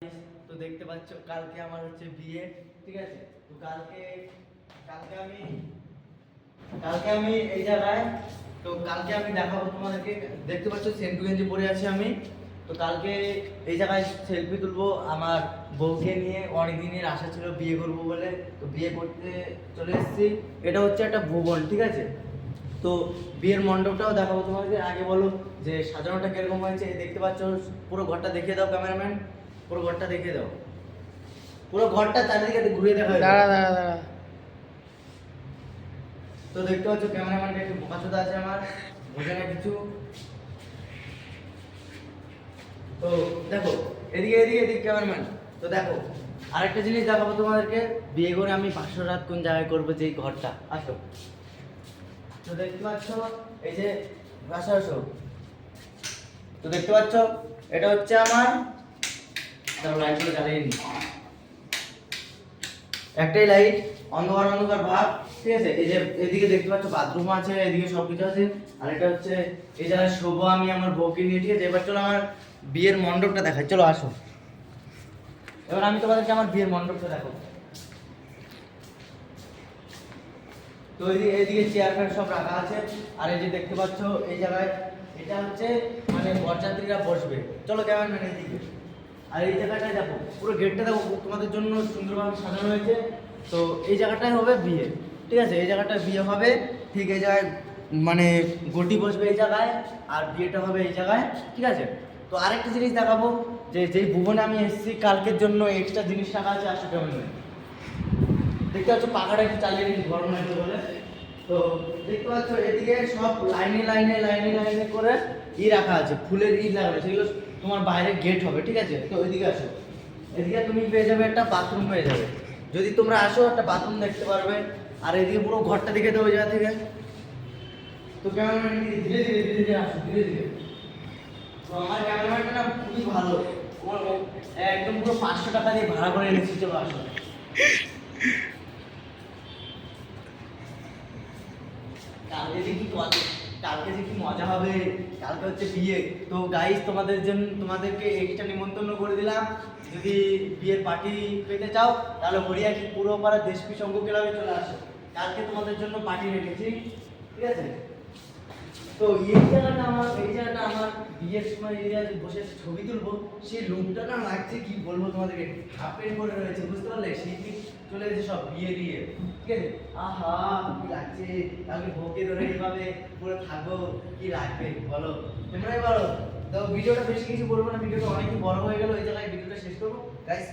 তো দেখতে পাচ্ছ কালকে আমার হচ্ছে বিয়ে, ঠিক আছে। তো কালকে কালকে আমি কালকে আমি এই জায়গায়, তো কালকে আমি দেখাবো তোমাদেরকে। দেখতে পাচ্ছ সেন্টু গেঞ্জি পরে আছি আমি। তো কালকে এই জায়গায় সেলফি তুলবো আমার বউকে নিয়ে। অনেক দিনের আশা ছিল বিয়ে করবো বলে, তো বিয়ে করতে চলে এসেছি। এটা হচ্ছে একটা ভুবন, ঠিক আছে। তো বিয়ের মণ্ডপটাও দেখাবো তোমাদেরকে। আগে বলো যে সাজানোটা কিরকম হয়েছে। দেখতে পাচ্ছ পুরো ঘরটা দেখিয়ে দাও ক্যামেরাম্যান, পুরো ঘরটা দেখিয়ে দাও, পুরো ঘরটা চারিদিকে ঘুরিয়ে দেখা। দাঁড়া দাঁড়া দাঁড়া। তো দেখতে পাচ্ছ ক্যামেরাম্যানটা একটু বোকাচোদা আছে আমার, বোঝে না কিছু। তো দেখো এদিকে এদিকে এদিকে ক্যামেরাম্যান। তো দেখো আরেকটা জিনিস দেখাবো তোমাদেরকে। বিয়ে করে আমি 500 রাত কোন জায়গায় করবো, যেই ঘরটা। আসো। তো দেখতে পাচ্ছ এই যে, আসো আসো। তো দেখতে পাচ্ছ এটা হচ্ছে আমার, লাইটগুলো জ্বালিয়ে নি, একটাই লাইট, অন্ধকার অন্ধকার ভাব, ঠিক আছে। এই যে এদিকে দেখতে পাচ্ছ বাথরুম আছে, এদিকে সবকিছু আছে। আর এটা হচ্ছে এই জায়গায় শোবো আমি আমার বউকে নিয়ে, ঠিক আছে। এবার চলো আমার বিয়ের মণ্ডপটা দেখাই, চলো আসো। এবার আমি তোমাদেরকে আমার বিয়ের মণ্ডপটা দেখো। তো এইদিকে চেয়ার ফেয়ার সব রাখা আছে। আর এই যে দেখতে পাচ্ছ এই জায়গায় এটা হচ্ছে মানে বরযাত্রীরা বসবে। চলো ক্যামেরাম্যান এইদিকে। আর এই জায়গাটায় দেখো, পুরো গেটটা দেখো তোমাদের জন্য সুন্দরভাবে সাজানো হয়েছে। তো এই জায়গাটায় হবে বিয়ে, ঠিক আছে। এই জায়গাটায় বিয়ে হবে, ঠিক এই জায়গায় মানে গটি বসবে এই জায়গায়, আর বিয়েটা হবে এই জায়গায়, ঠিক আছে। তো আরেকটা জিনিস দেখাবো, যে যেই ভুবনে আমি এসেছি কালকের জন্য এক্সট্রা জিনিস রাখা আছে। আসো কেমন দেখতে পাচ্ছ, পাখাটা একটু চালিয়ে নিচ্ছি গরম লাগবে বলে। তো দেখতে পাচ্ছ এদিকে সব লাইনে লাইনে লাইনে লাইনে করে রাখা আছে, ফুলের লাগানো, সেগুলো তোমার বাইরে গেট হবে, ঠিক আছে। তো এদিকে আসো, এদিকে তুমি পেয়ে যাবে একটা বাথরুম, পেয়ে যাবে। যদি তোমরা আসো একটা বাথরুম দেখতে পারবে। আর এদিকে পুরো ঘরটা দেখে দেবো ওই জায়গা থেকে। তো ক্যামেরাম্যান ধীরে ধীরে ধীরে ধীরে আসো, ধীরে ধীরে। তো আমার ক্যামেরাম্যানটা না খুবই ভালো, একদম পুরো 500 টাকা দিয়ে ভাড়া করে এনেছি। চলো আসো। কালকে যে কি মজা হবে, কালকে হচ্ছে বিয়ে। তো গাইস তোমাদেরকে একটা নিমন্ত্রণ করে দিলাম। যদি বিয়ের পার্টি পেতে চাও তাহলে হরিয়া কি পুরো পাড়া দেশপি সংঘ ক্লাবে চলে আসো। কালকে তোমাদের জন্য পার্টি রেখেছি, ঠিক আছে। তো এই জায়গাটা আমার বিয়ের সময় এরিয়াতে বসে ছবি তুলবো, সেই লুকটা না লাগছে কি বলবো তোমাদেরকে। হাফের পরে রয়েছে, বুঝতে পারলে, শীত চলে গেছে সব বিয়ে দিয়ে, ঠিক আছে। আহা কি লাগছে, কালকে ভোগে ধরে এইভাবে পুরো থাকবো, কি লাগবে বলো, তোমরাই বলো। তো ভিডিওটা বেশি কিছু বলবো না, ভিডিওটা অনেকই বড় হয়ে গেল, এই জায়গায় ভিডিওটা শেষ করবো গাইস।